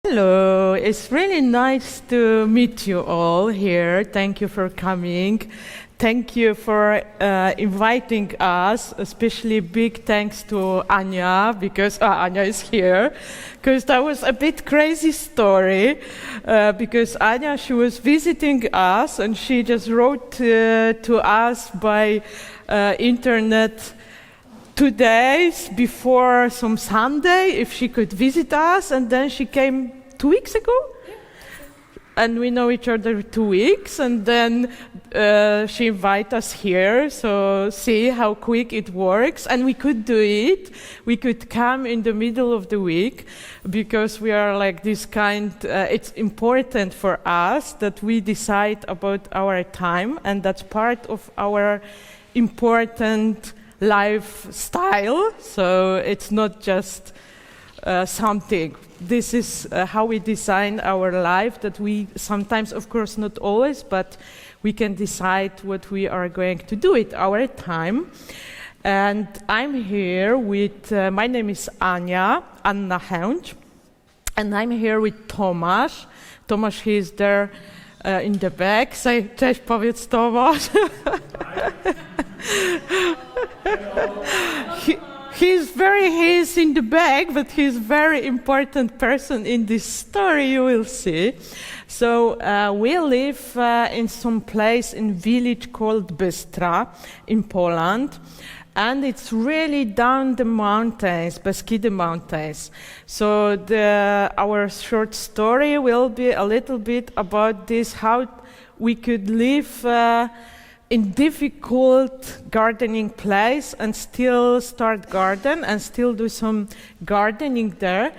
Hello, it's really nice to meet you all here. Thank you for coming. Thank you for inviting us, especially big thanks to Anya, because Anya is here, because that was a bit crazy story, because Anya, she was visiting us and she just wrote to us by internet 2 days before some Sunday if she could visit us, and then she came 2 weeks ago. And we know each other 2 weeks, and then she invited us here, so see how quick it works. And we could do it. We could come in the middle of the week, because we are like this kind, it's important for us that we decide about our time, and that's part of our important lifestyle. So it's not just something. This is how we design our life, that we sometimes, of course not always, but we can decide what we are going to do with our time. And I'm here with, my name is Anna Hęć, and I'm here with Tomash. Tomash, he is there in the back. Say, cześć, powiedz Tomasz. He's in the back, but he's a very important person in this story, you will see. So we live in some place in village called Bystra in Poland, and it's really down the mountains, Beskid Mountains. So our short story will be a little bit about this, how we could live in difficult gardening place and still start garden and still do some gardening there.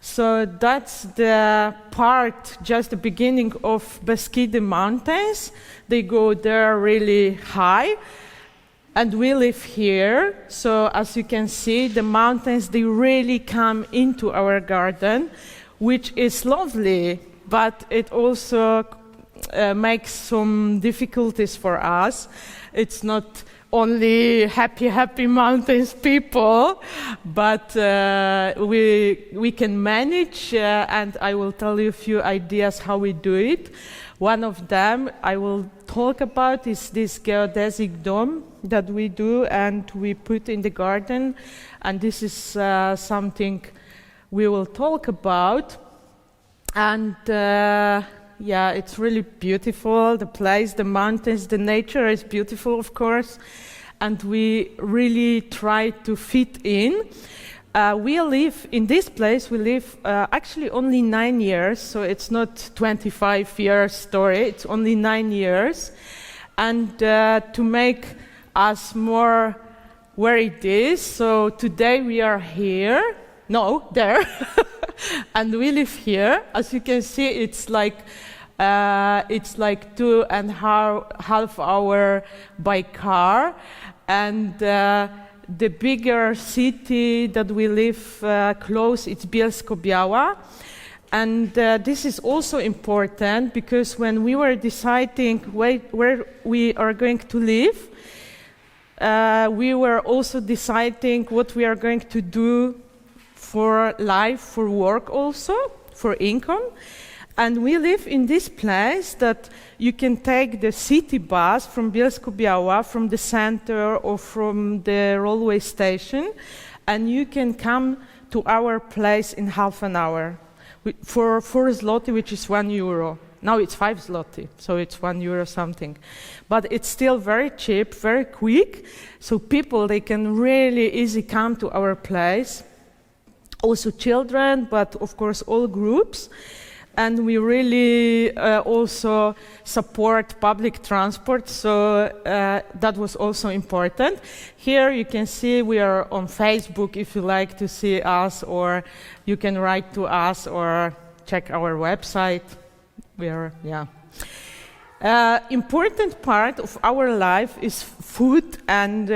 So that's the part, just the beginning of Beskid Mountains. They go there really high, and we live here. So as you can see, the mountains, they really come into our garden, which is lovely, but it also makes some difficulties for us. It's not only happy mountains people, but we can manage, and I will tell you a few ideas how we do it. One of them I will talk about is this geodesic dome that we do and we put in the garden, and this is something we will talk about. And yeah, it's really beautiful, the place, the mountains, the nature is beautiful, of course, and we really try to fit in. We live in this place, we live actually only 9 years, so it's not 25-year story, it's only 9 years. And to make us more where it is, so today we are here, no, there, and we live here. As you can see, it's like 2.5 hours by car, and the bigger city that we live close, it's Bielsko-Biała. And this is also important, because when we were deciding where we are going to live, we were also deciding what we are going to do for life, for work also, for income. And we live in this place that you can take the city bus from Bielsko-Biała, from the center or from the railway station, and you can come to our place in half an hour for 4 zloty, which is €1. Now it's 5 zloty, so it's €1 something. But it's still very cheap, very quick, so people, they can really easily come to our place. Also children, but of course all groups. And we really also support public transport, so that was also important. Here you can see we are on Facebook if you like to see us, or you can write to us or check our website. We are, yeah. Important part of our life is food and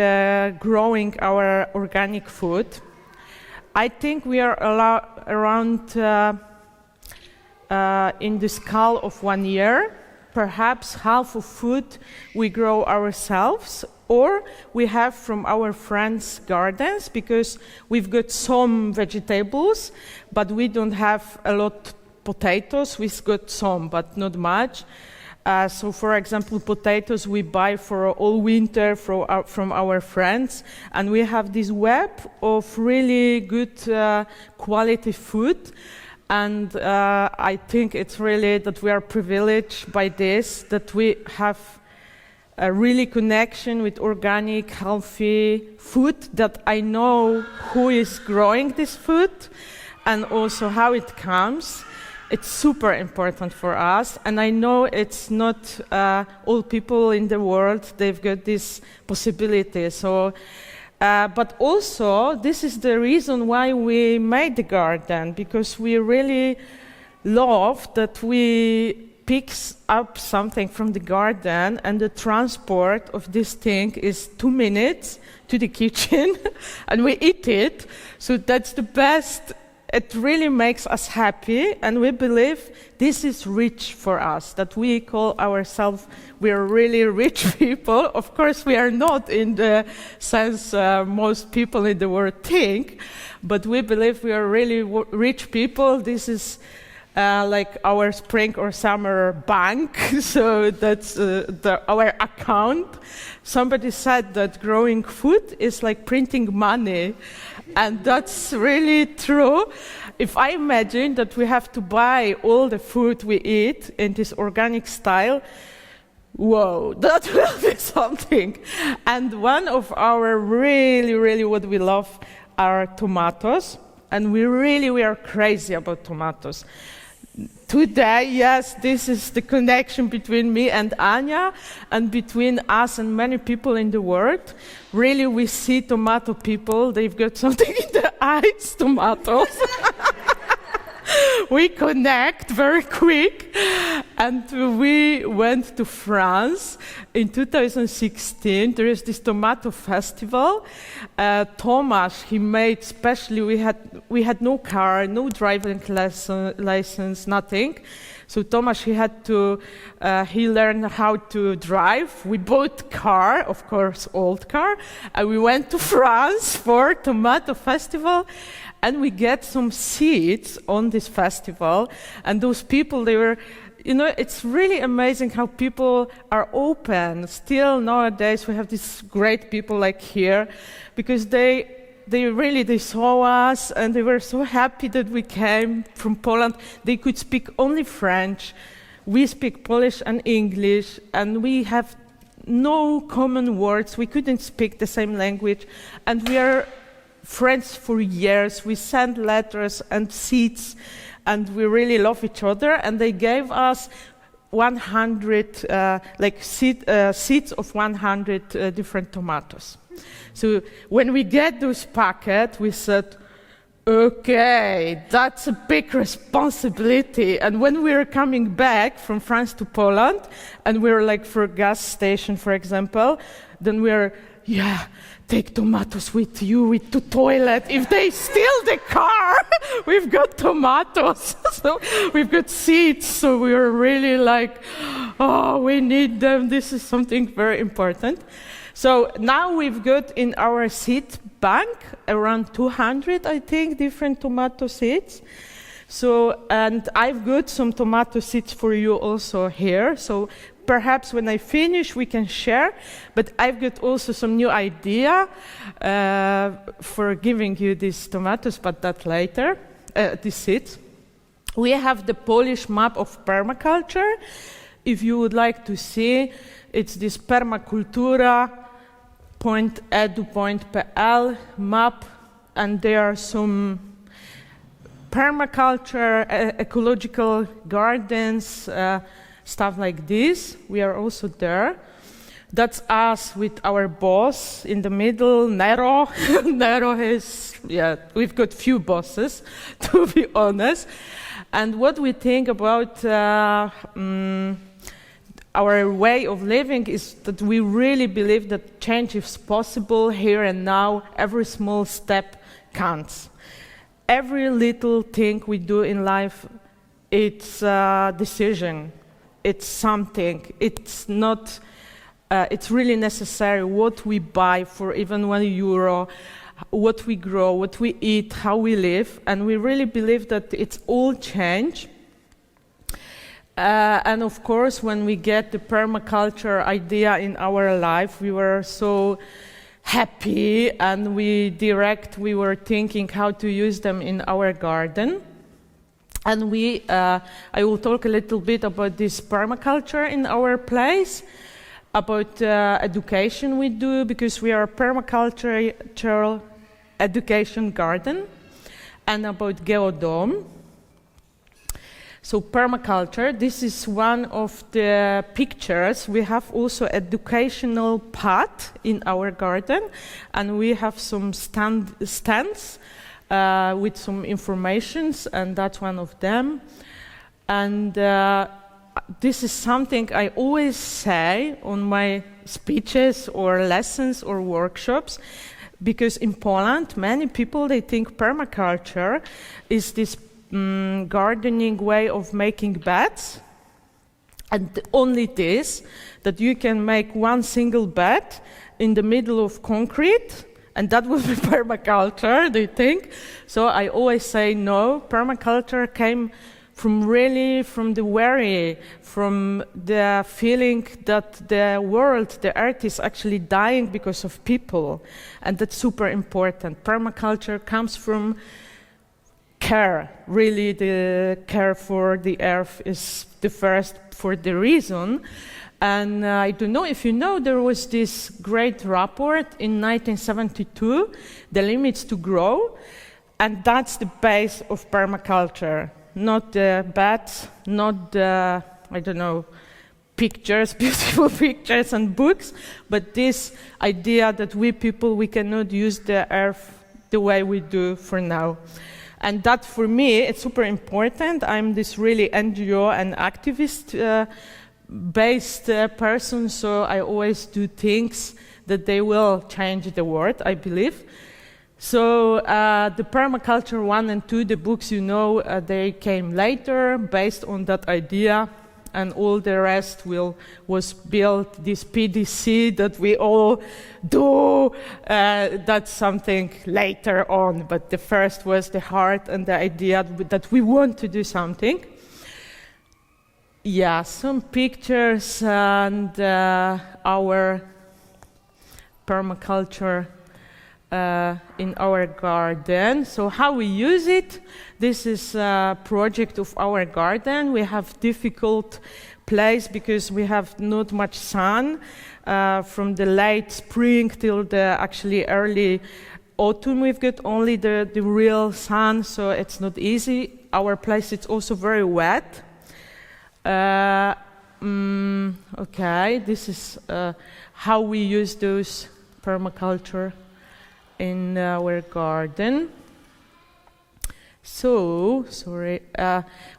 growing our organic food. I think we are around in the scale of 1 year, perhaps half of food we grow ourselves, or we have from our friends' gardens, because we've got some vegetables, but we don't have a lot potatoes. We've got some, but not much. So, for example, potatoes we buy for all winter from our friends, and we have this web of really good quality food. And I think it's really that we are privileged by this, that we have a really connection with organic, healthy food, that I know who is growing this food and also how it comes. It's super important for us, and I know it's not all people in the world, they've got this possibility. So, but also, this is the reason why we made the garden, because we really love that we pick up something from the garden, and the transport of this thing is 2 minutes to the kitchen, and we eat it. So that's the best. It really makes us happy, and we believe this is rich for us, that we call ourselves, we are really rich people. Of course, we are not in the sense most people in the world think, but we believe we are really rich people. This is like our spring or summer bank, so that's our account. Somebody said that growing food is like printing money, and that's really true. If I imagine that we have to buy all the food we eat in this organic style, whoa, that will be something. And one of our really what we love are tomatoes, and we are crazy about tomatoes. Today, yes, this is the connection between me and Anya, and between us and many people in the world. Really, we see tomato people, they've got something in their eyes, tomatoes. We connect very quick, and we went to France in 2016. There is this tomato festival. Tomash, he made specially, we had no car, no driving license, nothing. So Tomash, he learned how to drive. We bought car, of course, old car, and we went to France for tomato festival. And we get some seeds on this festival, and those people, they were, it's really amazing how people are open. Still nowadays we have these great people like here, because they saw us, and they were so happy that we came from Poland. They could speak only French. We speak Polish and English, and we have no common words. We couldn't speak the same language, and we are friends for years. We send letters and seeds, and we really love each other. And they gave us 100 seeds of 100 different tomatoes. So when we get those packets, we said, okay, that's a big responsibility. And when we were coming back from France to Poland, and we were like for a gas station, for example, then we were, take tomatoes with you to toilet. If they steal the car, we've got tomatoes. So we've got seeds. So we were really like, oh, we need them. This is something very important. So now we've got in our seed bank around 200, I think, different tomato seeds. So, and I've got some tomato seeds for you also here. So perhaps when I finish, we can share. But I've got also some new idea for giving you these tomatoes, but that later, these seeds. We have the Polish map of permaculture. If you would like to see, it's this permakultura.edu.pl map, and there are some permaculture, ecological gardens, stuff like this. We are also there. That's us with our boss in the middle, Nero. Nero is, we've got few bosses, to be honest. And what we think about our way of living is that we really believe that change is possible here and now. Every small step counts. Every little thing we do in life, it's a decision. It's something. It's not. It's really necessary what we buy for even €1, what we grow, what we eat, how we live, and we really believe that it's all change. And of course, when we get the permaculture idea in our life, we were so happy, and we were thinking how to use them in our garden. And I will talk a little bit about this permaculture in our place, about education we do, because we are a permacultural education garden, and about geodom. So permaculture, this is one of the pictures. We have also educational part in our garden, and we have some stands with some informations, and that's one of them. And this is something I always say on my speeches or lessons or workshops, because in Poland, many people, they think permaculture is this gardening way of making beds, and only this, that you can make one single bed in the middle of concrete, and that will be permaculture, they think. So I always say no, permaculture came from the feeling that the world, the earth is actually dying because of people, and that's super important. Permaculture comes from care. Really, the care for the earth is the first for the reason. And I don't know if you know, there was this great report in 1972, The Limits to Grow, and that's the base of permaculture. Not the beds, not the, I don't know, pictures, beautiful pictures and books, but this idea that we people, we cannot use the earth the way we do for now. And that, for me, it's super important. I'm this really NGO and activist-based person, so I always do things that they will change the world, I believe. So the Permaculture 1 and 2, the books, you know, they came later based on that idea, and all the rest was built, this PDC that we all do, that's something later on, but the first was the heart and the idea that we want to do something. Yeah, some pictures and our permaculture in our garden. So how we use it, this is a project of our garden. We have difficult place because we have not much sun from the late spring till the actually early autumn. We've got only the real sun, so it's not easy. Our place is also very wet. Okay, this is how we use those permaculture in our garden. So,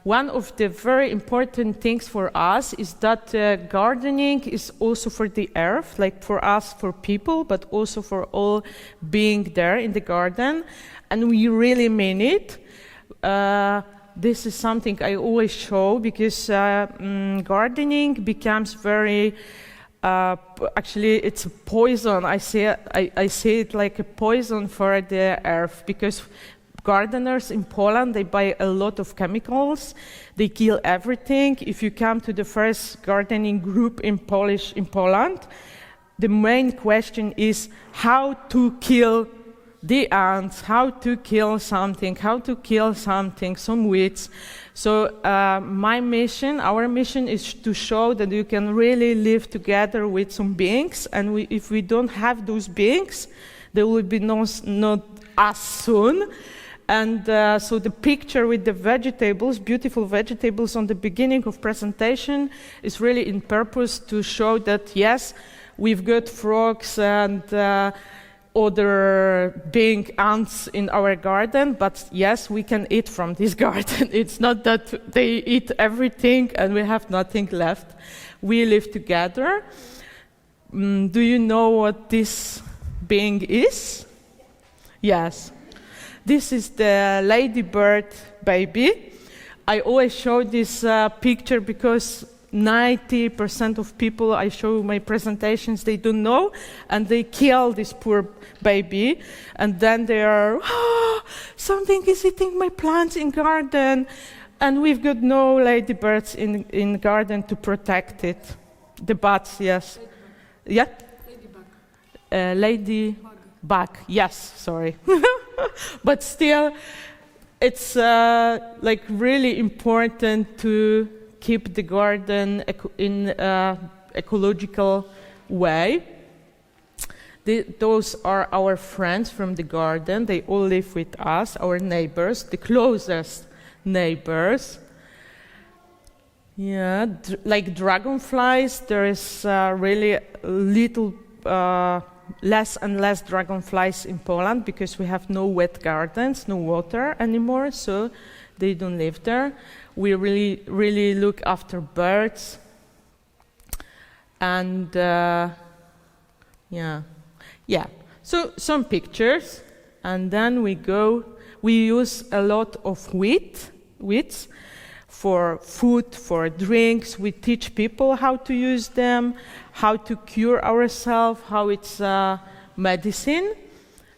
one of the very important things for us is that gardening is also for the earth, like for us, for people, but also for all being there in the garden, and we really mean it. This is something I always show, because gardening becomes very actually, it's a poison. I see it like a poison for the earth, because gardeners in Poland, they buy a lot of chemicals. They kill everything. If you come to the first gardening group in Poland, the main question is how to kill the ants, how to kill something, some weeds. So our mission is to show that you can really live together with some beings, and if we don't have those beings, there will be not us soon. And so the picture with the vegetables, beautiful vegetables on the beginning of presentation, is really in purpose to show that yes, we've got frogs and other being ants in our garden, but yes, we can eat from this garden. It's not that they eat everything and we have nothing left. We live together. Do you know what this being is? Yes. This is the ladybird baby. I always show this picture because 90% of people I show my presentations, they don't know, and they kill this poor baby, and then they are, something is eating my plants in garden. And we've got no ladybirds in the garden to protect it. The bats, yes. Yeah? Ladybug, yes, sorry. But still, it's like really important to keep the garden in ecological way. Those are our friends from the garden. They all live with us, our neighbors, the closest neighbors. Yeah, like dragonflies, there is really little, less and less dragonflies in Poland because we have no wet gardens, no water anymore, so they don't live there. We really look after birds. And yeah, so some pictures, and then we use a lot of weeds for food, for drinks. We teach people how to use them, how to cure ourselves, how it's medicine.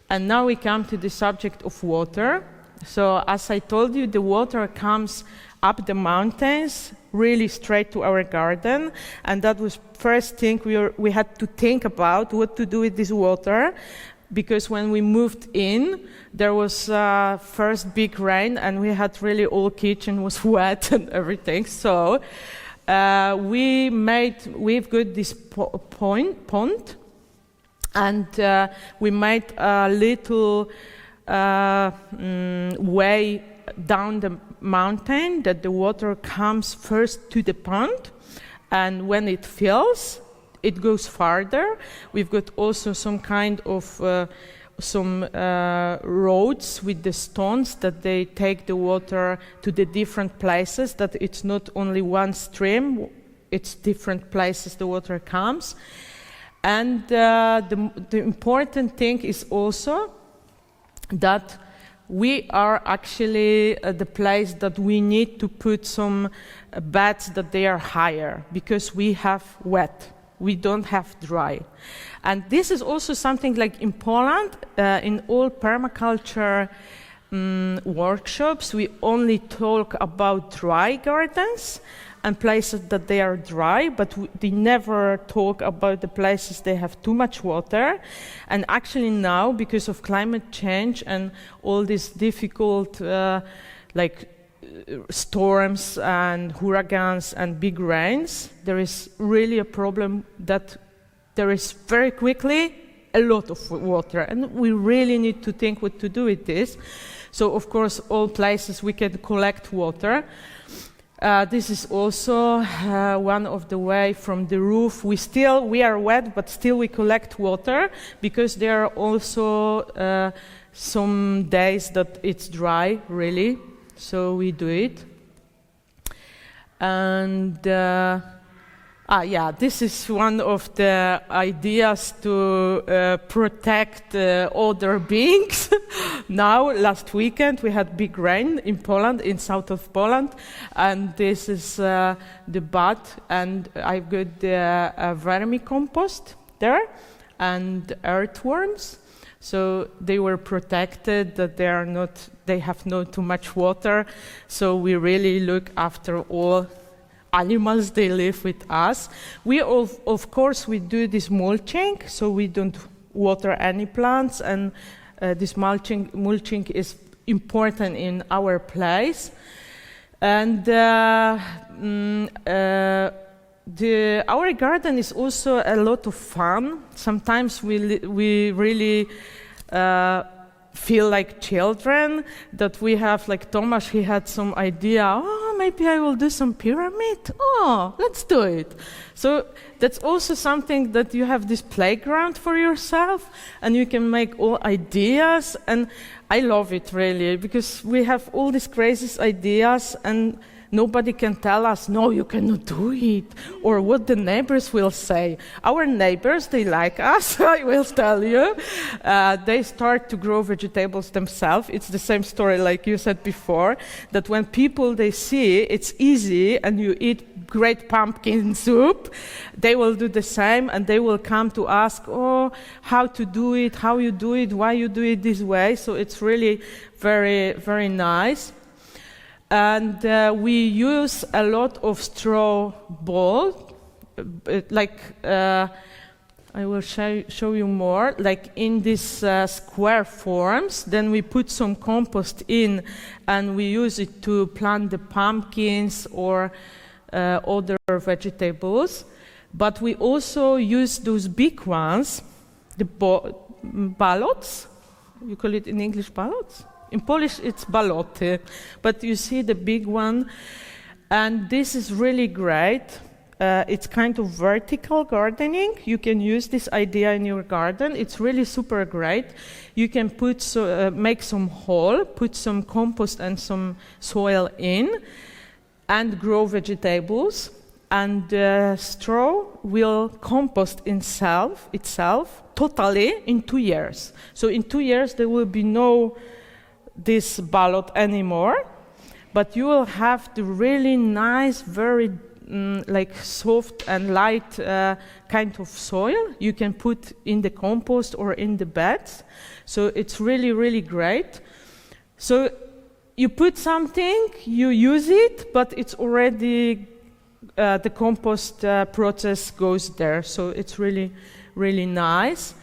And now we come to the subject of water. So as I told you, the water comes up the mountains, really straight to our garden, and that was first thing we had to think about what to do with this water, because when we moved in, there was first big rain, and we had really all kitchen was wet and everything. So we've got this pond, and we made a little way down the mountain that the water comes first to the pond, and when it fills, it goes farther. We've got also some kind of roads with the stones that they take the water to the different places, that it's not only one stream, it's different places the water comes. And the important thing is also that we are actually the place that we need to put some beds that they are higher, because we have wet, we don't have dry. And this is also something like in Poland, in all permaculture workshops, we only talk about dry gardens and places that they are dry, but they never talk about the places they have too much water. And actually now, because of climate change and all these difficult storms and hurricanes and big rains, there is really a problem that there is very quickly a lot of water, and we really need to think what to do with this. So of course, all places we can collect water. This is also one of the way from the roof. We are wet, but still we collect water, because there are also some days that it's dry, really. So we do it. And this is one of the ideas to protect other beings. Now, last weekend, we had big rain in Poland, in south of Poland, and this is the bath, and I've got the vermicompost there, and earthworms. So they were protected, that they have not too much water. So we really look after all animals, they live with us. We of course we do this mulching, so we don't water any plants, and this mulching is important in our place. And our garden is also a lot of fun. Sometimes we really feel like children, that we have, like Tomash, he had some idea, maybe I will do some pyramid, let's do it. So that's also something that you have this playground for yourself, and you can make all ideas, and I love it really, because we have all these crazy ideas, and nobody can tell us, no, you cannot do it, or what the neighbors will say. Our neighbors, they like us, I will tell you. They start to grow vegetables themselves. It's the same story like you said before, that when people, they see it's easy and you eat great pumpkin soup, they will do the same, and they will come to ask, how to do it, how you do it, why you do it this way. So it's really very, very nice. And we use a lot of straw ball, I will show you more, like in these square forms. Then we put some compost in and we use it to plant the pumpkins or other vegetables. But we also use those big ones, the ballots. You call it in English ballots? In Polish it's baloty, but you see the big one. And this is really great. It's kind of vertical gardening. You can use this idea in your garden. It's really super great. You can make some hole, put some compost and some soil in, and grow vegetables. And the straw will compost itself totally in 2 years. So in 2 years there will be no this ballot anymore, but you will have the really nice, very soft and light kind of soil you can put in the compost or in the beds. So it's really, really great. So you put something, you use it, but it's already the compost process goes there. So it's really, really nice.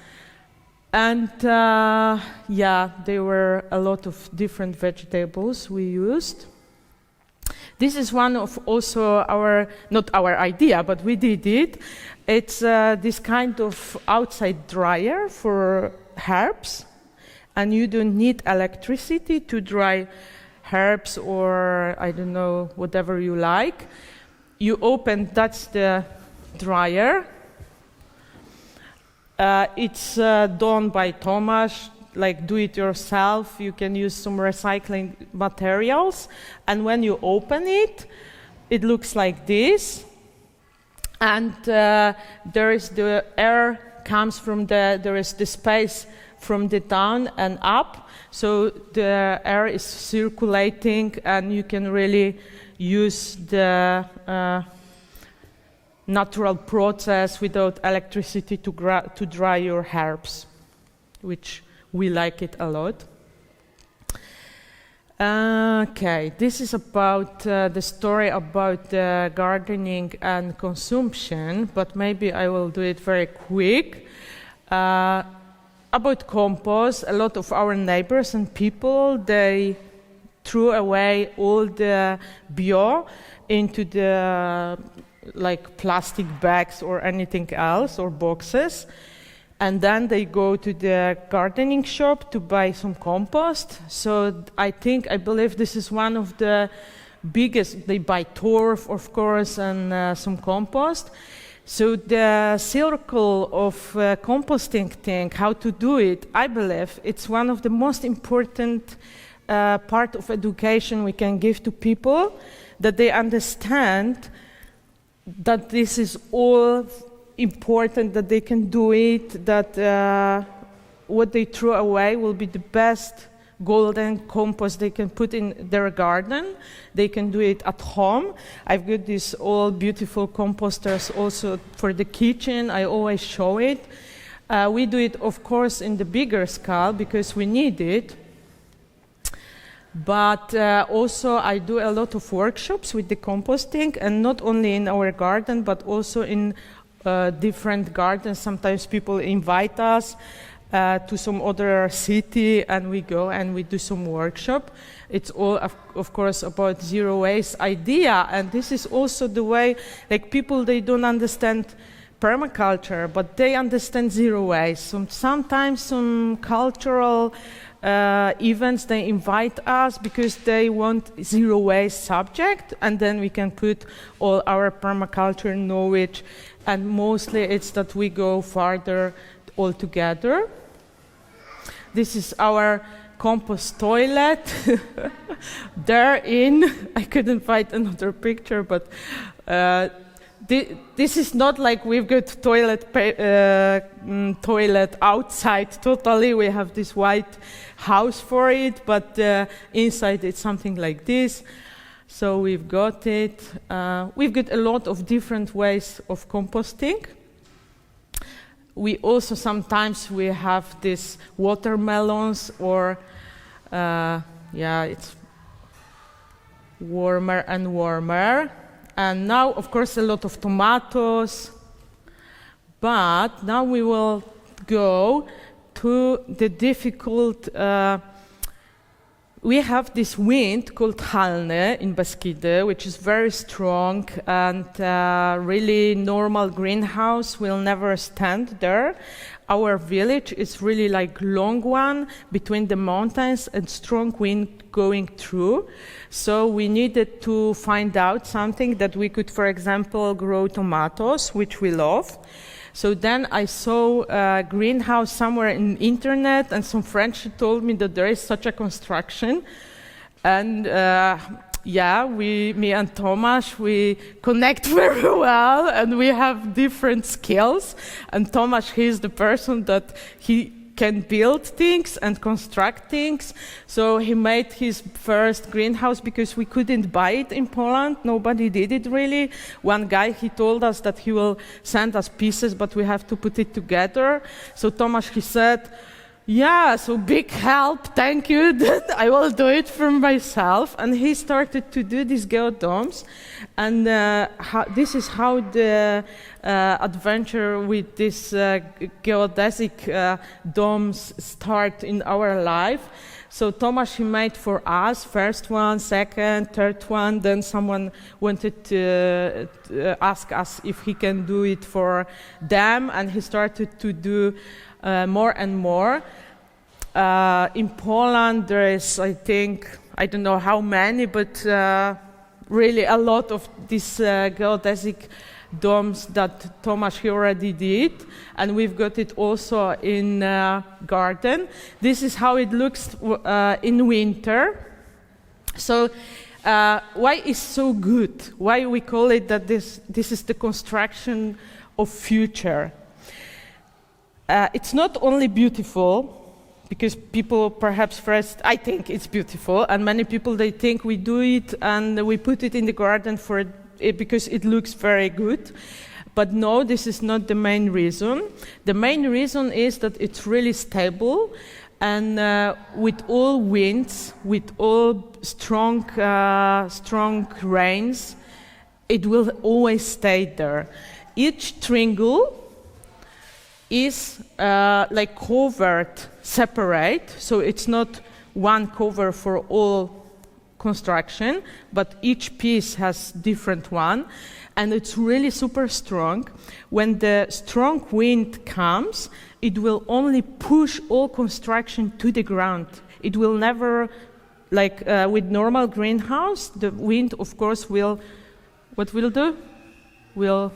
And there were a lot of different vegetables we used. This is one of also not our idea, but we did it. It's this kind of outside dryer for herbs, and you don't need electricity to dry herbs or, I don't know, whatever you like. You open, that's the dryer. It's done by Tomash, like do it yourself. You can use some recycling materials, and when you open it, it looks like this. And there is the air comes from there is the space from the down and up, so the air is circulating, and you can really use the natural process without electricity to dry your herbs, which we like it a lot. Okay, this is about the story about gardening and consumption, but maybe I will do it very quick. About compost, a lot of our neighbors and people, they threw away all the bio into the plastic bags or anything else, or boxes. And then they go to the gardening shop to buy some compost. So I believe this is one of the biggest. They buy turf, of course, and some compost. So the circle of composting thing, how to do it, I believe it's one of the most important part of education we can give to people, that they understand that this is all important, that they can do it, that what they throw away will be the best golden compost they can put in their garden. They can do it at home. I've got these all beautiful composters also for the kitchen. I always show it. We do it, of course, in the bigger scale because we need it. But also I do a lot of workshops with the composting, and not only in our garden, but also in different gardens. Sometimes people invite us to some other city, and we go and we do some workshop. It's all, of course, about zero waste idea, and this is also the way, people, they don't understand permaculture, but they understand zero waste. Sometimes some cultural events, they invite us because they want zero waste subject, and then we can put all our permaculture knowledge, and mostly it's that we go farther all together. This is our compost toilet. I couldn't find another picture, but this is not like we've got toilet outside totally. We have this white house for it, but inside it's something like this. So we've got it. We've got a lot of different ways of composting. We also sometimes we have these watermelons, or it's warmer and warmer. And now, of course, a lot of tomatoes. But now we will go to the difficult. We have this wind called halne in Beskide, which is very strong, and really normal greenhouse will never stand there. Our village is really like long one between the mountains and strong wind going through. So we needed to find out something that we could, for example, grow tomatoes, which we love. So then I saw a greenhouse somewhere in the internet, and some friends told me that there is such a construction. And me and Tomash, we connect very well, and we have different skills. And Tomash, he's the person that he can build things and construct things. So he made his first greenhouse because we couldn't buy it in Poland. Nobody did it really. One guy, he told us that he will send us pieces, but we have to put it together. So Tomasz, he said, yeah, so big help, thank you, then I will do it for myself. And he started to do these geodoms. And this is how the adventure with these geodesic domes start in our life. So Tomasz, he made for us first one, second, third one. Then someone wanted to ask us if he can do it for them, and he started to do more and more. In Poland, there is, I think, I don't know how many, but really a lot of these geodesic domes that Tomasz already did, and we've got it also in garden. This is how it looks in winter. So why is so good? Why we call it that this is the construction of future? It's not only beautiful, because people perhaps first, I think it's beautiful, and many people, they think we do it and we put it in the garden for it because it looks very good. But no, this is not the main reason. The main reason is that it's really stable, and with all winds, with all strong rains, it will always stay there. Each tringle is like covered separate, so it's not one cover for all construction, but each piece has different one, and it's really super strong. When the strong wind comes, it will only push all construction to the ground. It will never, like with normal greenhouse, the wind, of course, will, what will do? Will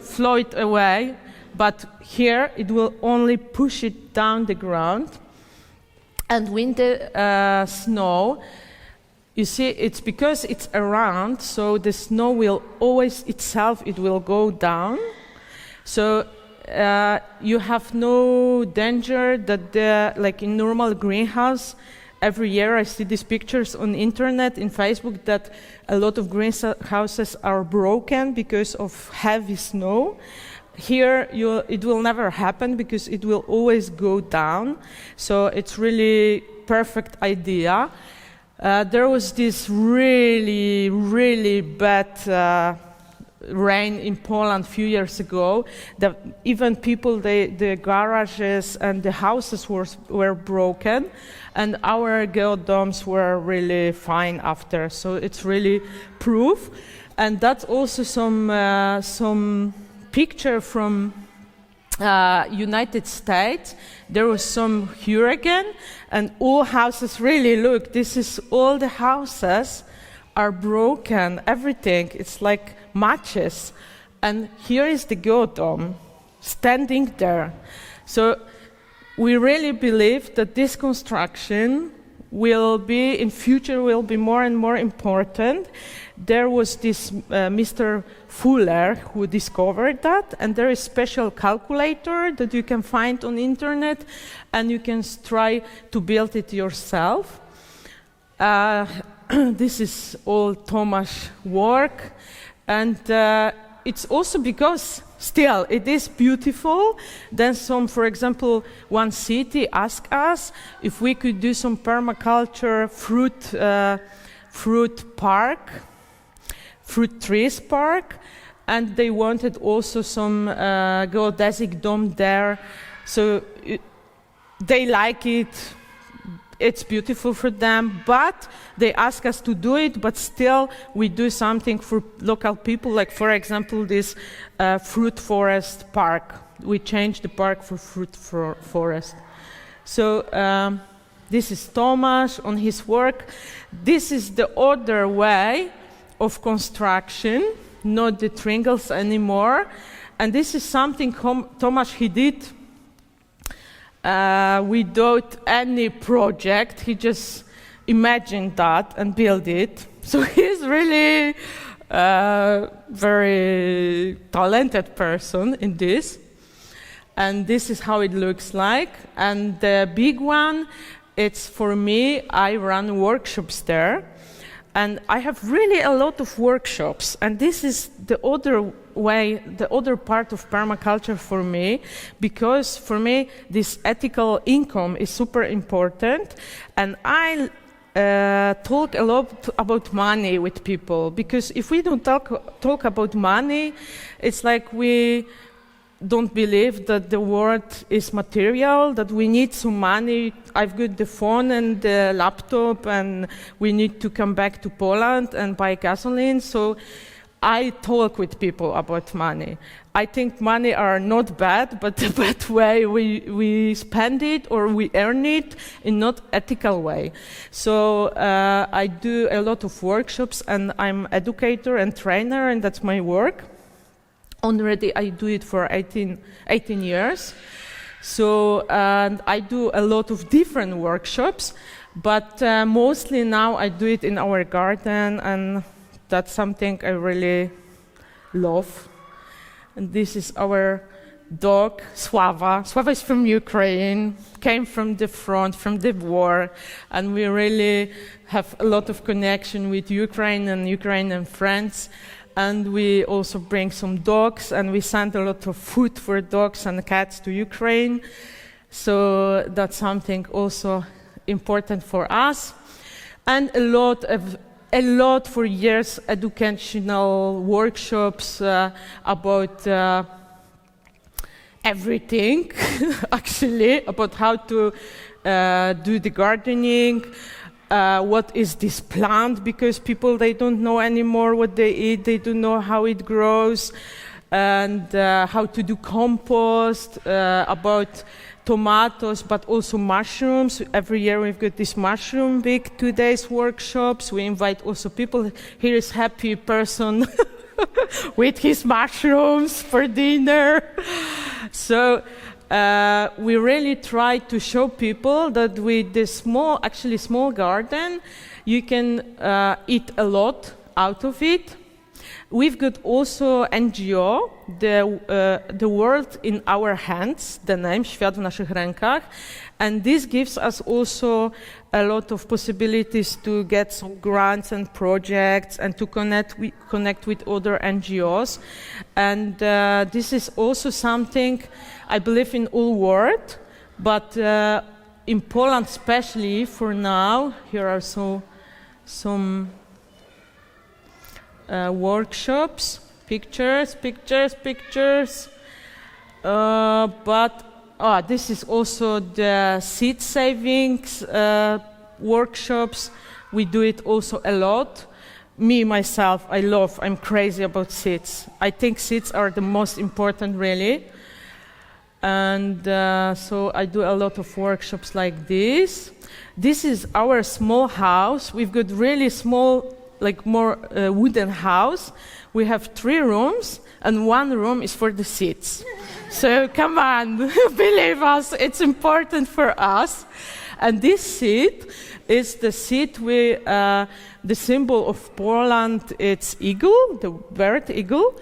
flow it away, but here it will only push it down the ground. And with the snow, you see, it's because it's around, so the snow will always itself, it will go down. So you have no danger that like in normal greenhouse, every year I see these pictures on internet, in Facebook, that a lot of greenhouses are broken because of heavy snow. Here, it will never happen because it will always go down. So it's really perfect idea. There was this really, really bad rain in Poland a few years ago, that even people, the garages and the houses were broken, and our geodoms were really fine after. So it's really proof. And that's also some picture from United States. There was some hurricane, and all houses really, look, this is all the houses are broken, everything, it's like matches. And here is the geodome standing there. So we really believe that this construction will be, in future, will be more and more important. There was this Mr. Fuller who discovered that, and there is special calculator that you can find on internet, and you can try to build it yourself. This is all Tomasz work, and it's also because still it is beautiful. Then some, for example, one city asked us if we could do some permaculture fruit trees park, and they wanted also some geodesic dome there. So they like it. It's beautiful for them, but they ask us to do it, but still we do something for local people, like for example this fruit forest park. We changed the park for fruit forest. So this is Tomash on his work. This is the other way of construction, not the triangles anymore. And this is something Tomash he did without any project. He just imagined that and built it. So he's really very talented person in this. And this is how it looks like. And the big one, it's for me, I run workshops there. And I have really a lot of workshops. And this is the other way, the other part of permaculture for me, because for me, this ethical income is super important. And I talk a lot about money with people, because if we don't talk about money, it's like we don't believe that the world is material, that we need some money. I've got the phone and the laptop, and we need to come back to Poland and buy gasoline. So I talk with people about money. I think money are not bad, but the bad way we spend it or we earn it in not ethical way. So I do a lot of workshops, and I'm educator and trainer, and that's my work. Already I do it for 18 years. So and I do a lot of different workshops, but mostly now I do it in our garden, and that's something I really love. And this is our dog, Sława. Sława is from Ukraine, came from the front, from the war, and we really have a lot of connection with Ukraine and Ukrainian friends. And we also bring some dogs, and we send a lot of food for dogs and cats to Ukraine. So that's something also important for us. And a lot for years educational workshops about everything, actually, about how to do the gardening. What is this plant, because people, they don't know anymore what they eat, they don't know how it grows, and how to do compost, about tomatoes, but also mushrooms. Every year we've got this mushroom week, 2 days workshops. We invite also people. Here is happy person with his mushrooms for dinner. So we really try to show people that with this small garden, you can eat a lot out of it. We've got also NGO, the world in our hands, the name Świat w naszych rękach, and this gives us also a lot of possibilities to get some grants and projects and to connect with other NGOs. And this is also something I believe in all world, but in Poland especially for now, here are some workshops, pictures. But this is also the seed savings workshops. We do it also a lot. Me, myself, I'm crazy about seeds. I think seeds are the most important, really. And so I do a lot of workshops like this. This is our small house. We've got really small, like more wooden house. We have 3 rooms, and 1 room is for the seeds. So come on, believe us, it's important for us. And this seed is the seed the symbol of Poland. It's eagle, the bird eagle,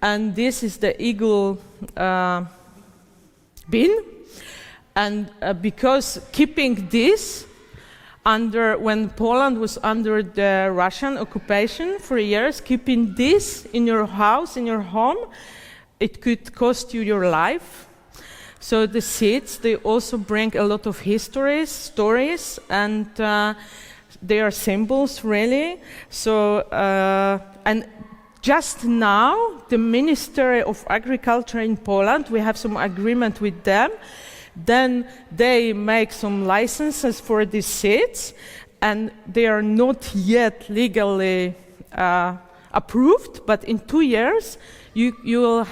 and this is the eagle bin. And because keeping this when Poland was under the Russian occupation for years, keeping this in your house, in your home, it could cost you your life. So the seeds, they also bring a lot of stories, and They are symbols, really. So, and just now, the Ministry of Agriculture in Poland, we have some agreement with them. Then they make some licenses for these seeds, and they are not yet legally approved, but in 2 years, we will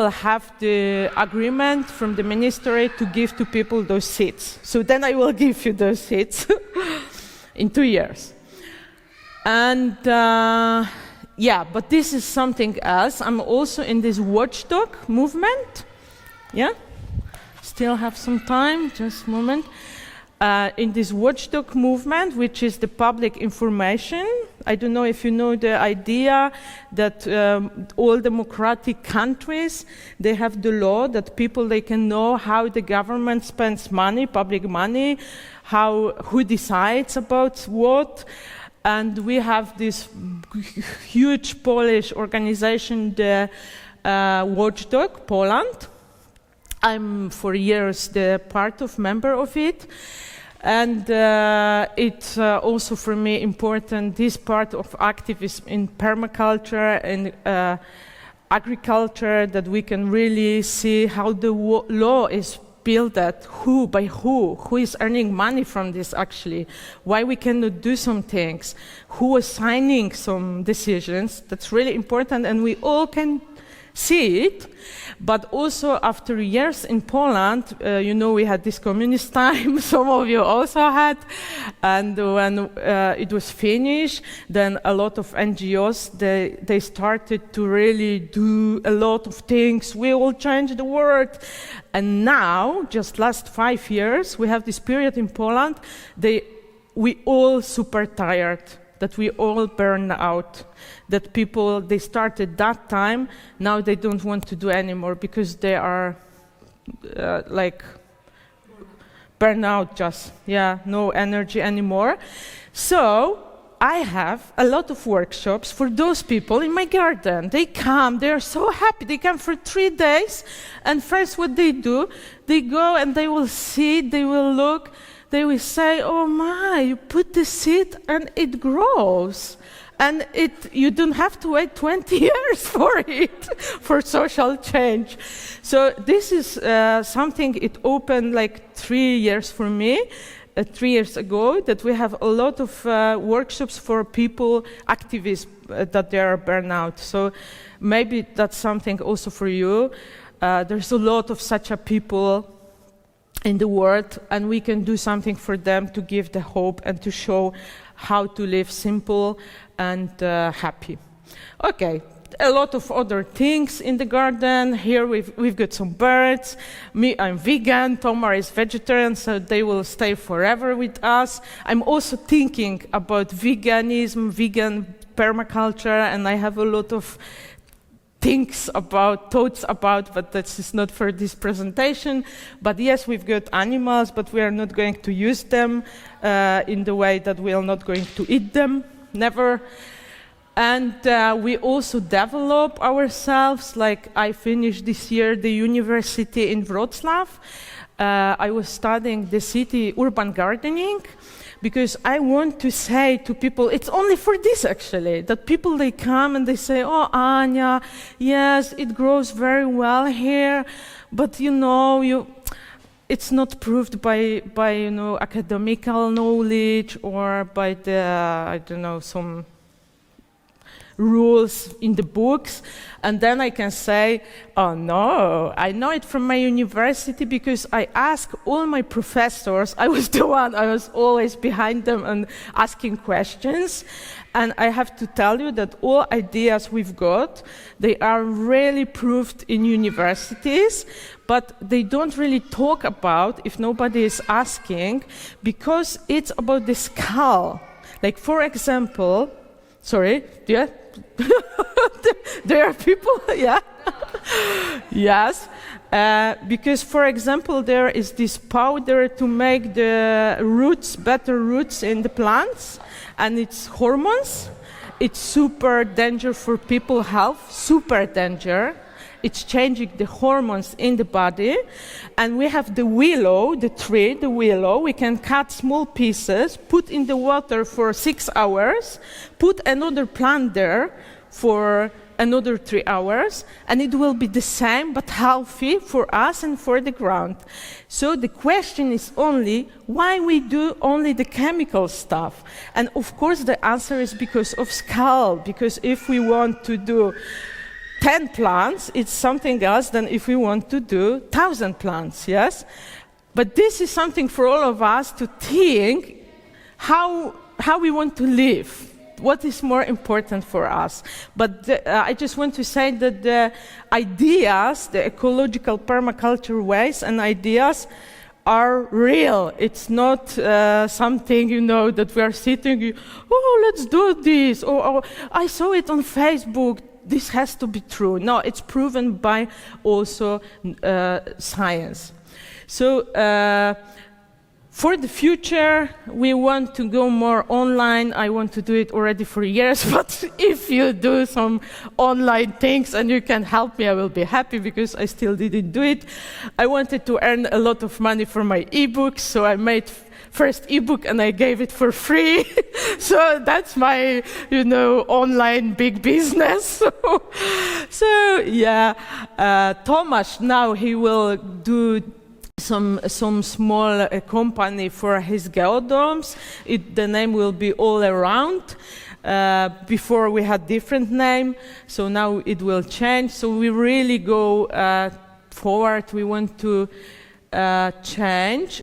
have the agreement from the ministry to give to people those seeds. So then I will give you those seeds in 2 years. And yeah, but this is something else. I'm also in this watchdog movement. Yeah? Still have some time, just a moment. In this watchdog movement, which is the public information. I don't know if you know the idea that all democratic countries, they have the law that people, they can know how the government spends money, public money, who decides about what. And we have this huge Polish organization, the Watchdog Poland. I'm for years the member of it. And it's also for me important, this part of activism in permaculture and agriculture, that we can really see how the law is built, that who is earning money from this actually, why we cannot do some things, who is signing some decisions. That's really important, and we all can see it. But also after years in Poland, we had this communist time, some of you also had, and when it was finished, then a lot of NGOs, they started to really do a lot of things. We will change the world. And now, just last 5 years, we have this period in Poland, we all super tired, that we all burn out, that people, they started that time, now they don't want to do anymore because they are like burn out, just, no energy anymore. So I have a lot of workshops for those people in my garden. They come, they are so happy. They come for 3 days, and first what they do, they go and they will see, they will look, they will say, oh my, you put the seed and it grows. And you don't have to wait 20 years for it, for social change. So this is something, it opened like 3 years for me, 3 years ago, that we have a lot of workshops for people, activists, that they are burnout. So maybe that's something also for you. There's a lot of such a people in the world, and we can do something for them to give the hope and to show how to live simple and happy. Okay, a lot of other things in the garden. Here we've got some birds. Me, I'm vegan. Tomash is vegetarian, so they will stay forever with us. I'm also thinking about veganism, vegan permaculture, and I have a lot of thoughts about, but that is not for this presentation. But yes, we've got animals, but we are not going to use them in the way that we are not going to eat them, never. And we also develop ourselves, like I finished this year the university in Wrocław. I was studying the city urban gardening, because I want to say to people, it's only for this actually, that people, they come and they say, oh, Anya, yes, it grows very well here, but it's not proved by academical knowledge or by some rules in the books. And then I can say, oh no, I know it from my university because I ask all my professors. I was the one, I was always behind them and asking questions. And I have to tell you that all ideas we've got, they are really proved in universities, but they don't really talk about if nobody is asking, because it's about the skull. Like, for example, sorry, yeah? There are people, yeah? Yes. Because, for example, there is this powder to make the better roots in the plants, and it's hormones. It's super danger for people's health, super danger. it's changing the hormones in the body. And we have the willow, the tree, the willow. We can cut small pieces, put in the water for 6 hours, put another plant there for another 3 hours, and it will be the same but healthy for us and for the ground. So the question is only why we do only the chemical stuff. And of course the answer is because of scale, because if we want to do 10 plants, it's something else than if we want to do 1,000 plants, yes? But this is something for all of us to think how we want to live. What is more important for us? But I just want to say that the ideas, the ecological permaculture ways and ideas are real. It's not something, that we are sitting, let's do this, or I saw it on Facebook, this has to be true. No, it's proven by also science. So, for the future, we want to go more online. I want to do it already for years, but if you do some online things and you can help me, I will be happy because I still didn't do it. I wanted to earn a lot of money for my ebooks, so I made first ebook and I gave it for free. So that's my, online big business. So yeah, Tomash now he will do some small company for his geodoms. The name will be All Around. Before we had different name, so now it will change. So we really go forward. We want to change.